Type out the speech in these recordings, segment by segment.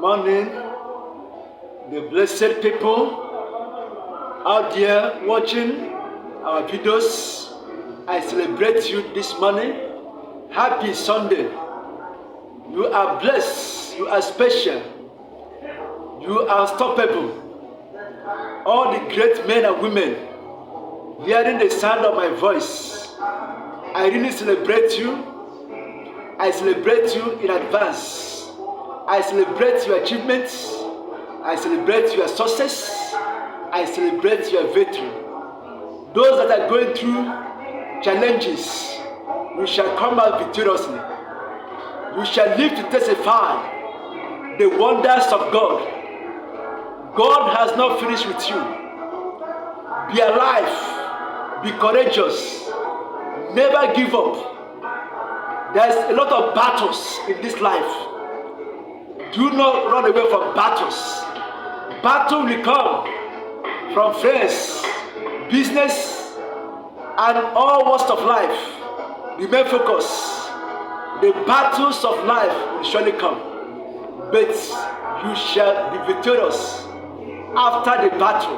morning, the blessed people out there watching our videos. I celebrate you this morning. Happy Sunday. You are blessed. You are special. You are unstoppable. All the great men and women hearing the sound of my voice, I really celebrate you. I celebrate you in advance. I celebrate your achievements. I celebrate your success. I celebrate your victory. Those that are going through challenges, we shall come out victoriously. We shall live to testify the wonders of God. God has not finished with you. Be alive. Be courageous. Never give up. There's a lot of battles in this life. Do not run away from battles. Battle will come from friends, business, and all walks of life. Remain focused. The battles of life will surely come, but you shall be victorious after the battle.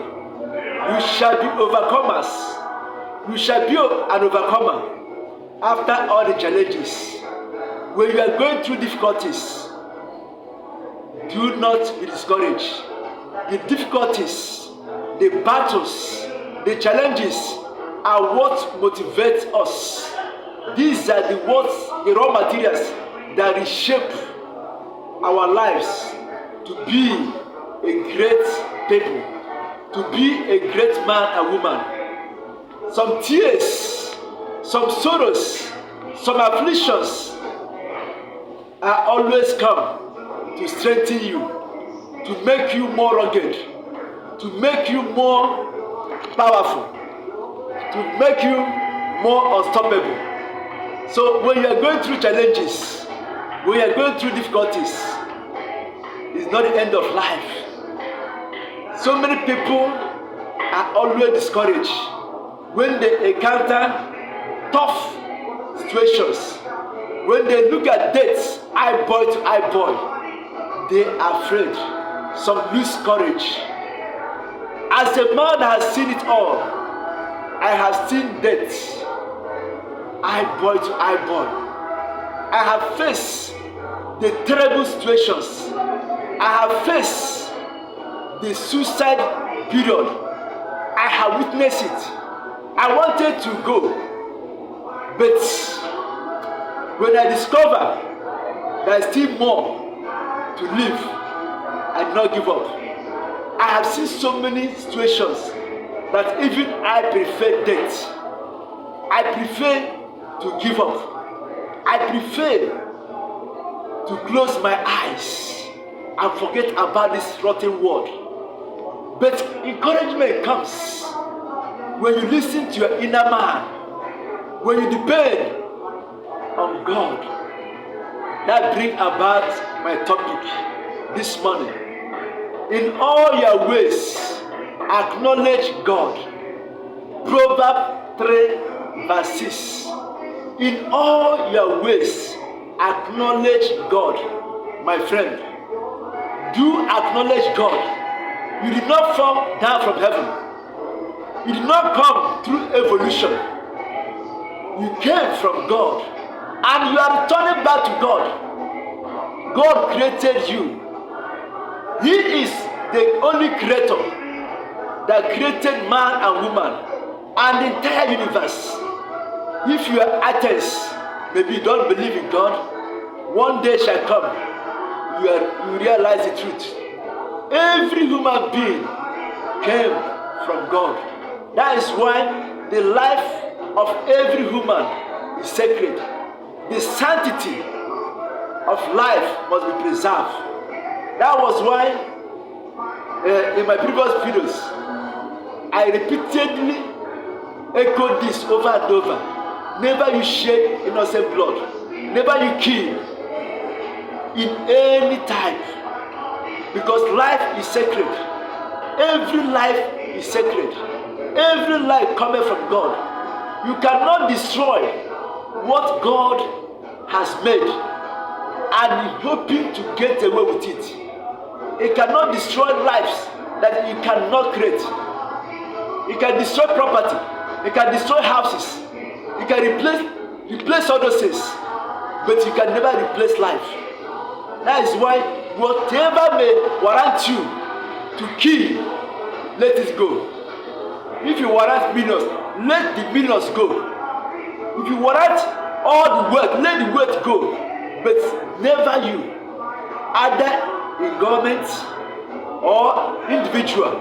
You shall be overcomers. You shall be an overcomer after all the challenges. When you are going through difficulties, do not be discouraged. The difficulties, the battles, the challenges are what motivates us. These are the raw materials that reshape our lives to be a great people, to be a great man and woman. Some tears, some sorrows, some afflictions are always come to strengthen you, to make you more rugged, to make you more powerful, to make you more unstoppable. So when you are going through challenges, when you are going through difficulties, it's not the end of life. So many people are always discouraged when they encounter tough situations. When they look at death, eyeball to eyeball, they are afraid. Some lose courage. As a man that has seen it all, I have seen death, eyeball to eyeball. I have faced the terrible situations. I have faced the suicide period. I have witnessed it. I wanted to go, but when I discover there is still more to live, I did not give up. I have seen so many situations that even I prefer death. I prefer to give up. I prefer to close my eyes and forget about this rotten world. But encouragement comes when you listen to your inner man, when you depend on God. That brings about my topic this morning. In all your ways, acknowledge God. Proverbs 3 verse 6. In all your ways, acknowledge God. My friend, do acknowledge God. You did not fall down from heaven. You did not come through evolution. You came from God. And you are returning back to God. God created you. He is the only creator that created man and woman and the entire universe. If you are atheist, maybe you don't believe in God, one day shall come, you realize the truth. Every human being came from God. That is why the life of every human is sacred. The sanctity of life must be preserved. That was why in my previous videos, I repeatedly echoed this over and over. Never you shed innocent blood. Never you kill in any type. Because life is sacred. Every life is sacred. Every life coming from God. You cannot destroy what God has made and hoping to get away with it. It cannot destroy lives that it cannot create. It can destroy property. It can destroy houses. It can replace all those things. But you can never replace life. That is why whatever may warrant you to kill, let it go. If you warrant millions, let the millions go. If you warrant all the wealth, let the wealth go. But never you, either in government or individual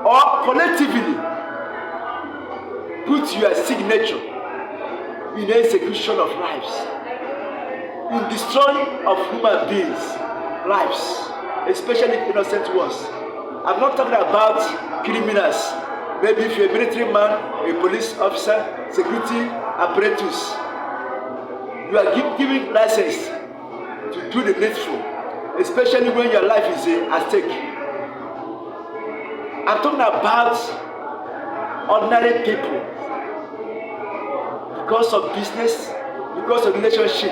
or collectively, put your signature in the execution of lives, in destroying of human beings' lives, especially innocent ones. I'm not talking about criminals. Maybe if you're a military man, a police officer, security apparatus, you are giving license to do the needful, especially when your life is at stake. I'm talking about ordinary people. Because of business, because of relationship,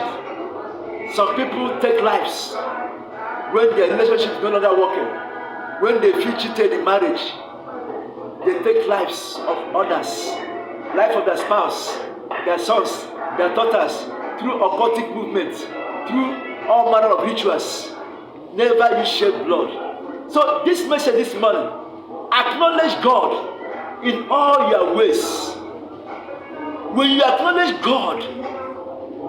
some people take lives when their relationship is no longer working. When they feel cheated in marriage, they take lives of others, life of their spouse, their sons, their daughters, through occultic movements, through all manner of rituals. Never you shed blood. So this message this morning, acknowledge God in all your ways. When you acknowledge God,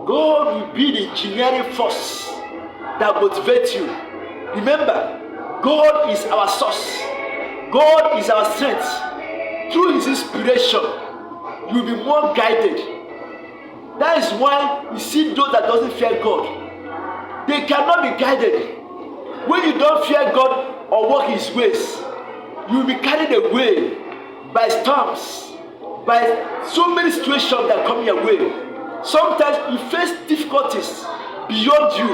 God will be the engineering force that motivates you. Remember, God is our source. God is our strength. Through His inspiration, you will be more guided. That is why you see those that doesn't fear God, they cannot be guided. When you don't fear God or walk His ways, you will be carried away by storms, by so many situations that come your way. Sometimes you face difficulties beyond you,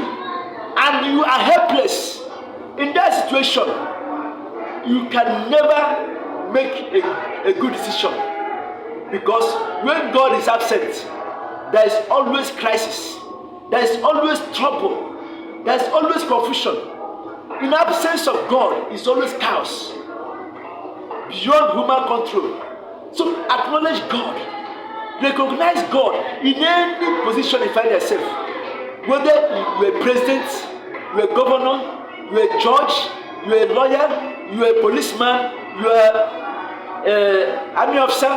and you are helpless. In that situation, you can never make a good decision, because when God is absent, there is always crisis, there is always trouble, there is always confusion. In absence of God is always chaos beyond human control. So acknowledge God, recognize God in any position you find yourself. Whether you are president, you are governor, you are a judge, you are a lawyer, you are a policeman, you are an army officer,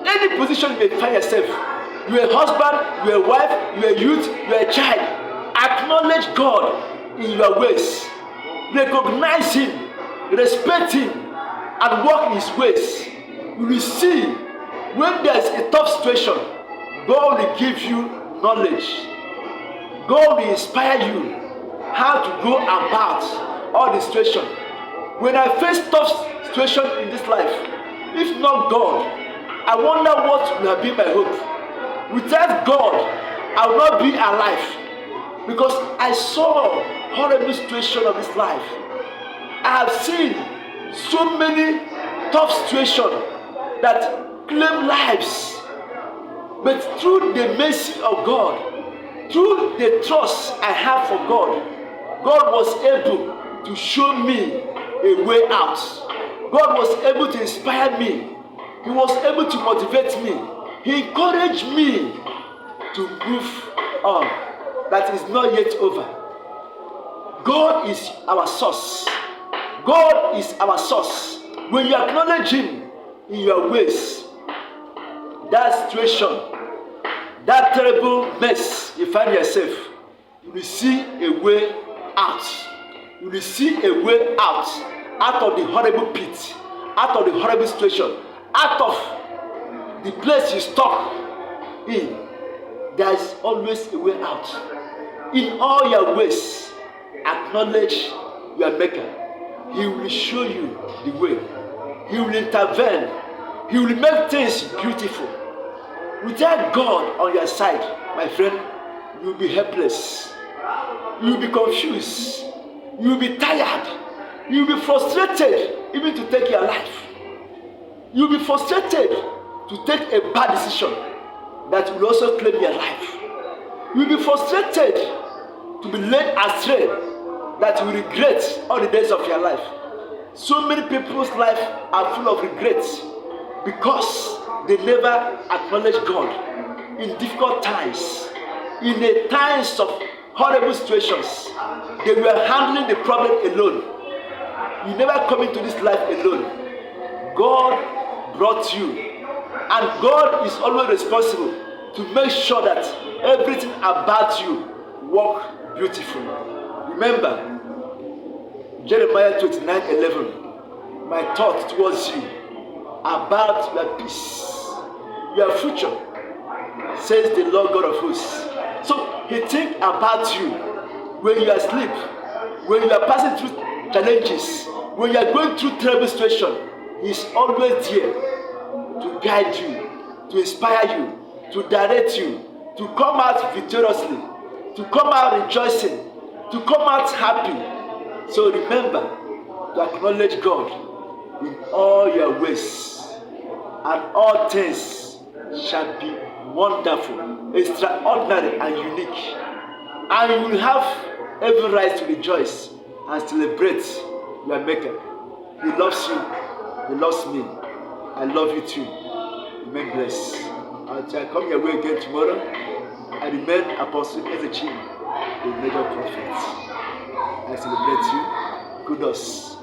any position you may find yourself, you are a husband, you are a wife, you are a youth, you are a child, acknowledge God in your ways. Recognize Him, respect Him, and walk in His ways. You will see when there is a tough situation, God will give you knowledge. God will inspire you how to go about all the situation. When I face tough situation in this life, if not God, I wonder what will have been my hope. Without God, I will not be alive, because I saw horrible situation of this life. I have seen so many tough situations that claim lives, but through the mercy of God, through the trust I have for God, God was able to show me a way out. God was able to inspire me. He was able to motivate me. He encouraged me to move on. That is not yet over. God is our source. God is our source. When you acknowledge Him in your ways, that situation, that terrible mess you find yourself, you will see a way out. You will see a way out of the horrible pit, out of the horrible situation, out of the place you stuck in. There is always a way out. In all your ways, acknowledge your Maker. He will show you the way. He will intervene. He will make things beautiful. Without God on your side, my friend, you will be helpless. You will be confused. You will be tired. You will be frustrated even to take your life. You will be frustrated to take a bad decision that will also claim your life. You will be frustrated to be led astray that you will regret all the days of your life. So many people's life are full of regrets because they never acknowledge God in difficult times, in the times of horrible situations. They were handling the problem alone. You never come into this life alone. God brought you, and God is always responsible to make sure that everything about you work beautifully. Remember, Jeremiah 29:11. My thought towards you about your peace, your future, says the Lord God of hosts. So He think about you when you are asleep, when you are passing through challenges, when you are going through terrible situation. He is always there to guide you, to inspire you, to direct you, to come out victoriously, to come out rejoicing, to come out happy. So remember to acknowledge God in all your ways, and all things shall be wonderful, extraordinary, and unique. And you will have every right to rejoice and celebrate your Maker. He loves you. He loves me. I love you too. Remain blessed. Until I come your way again tomorrow, I remain Apostle Ezechim, the major prophet. I celebrate you. Kudos.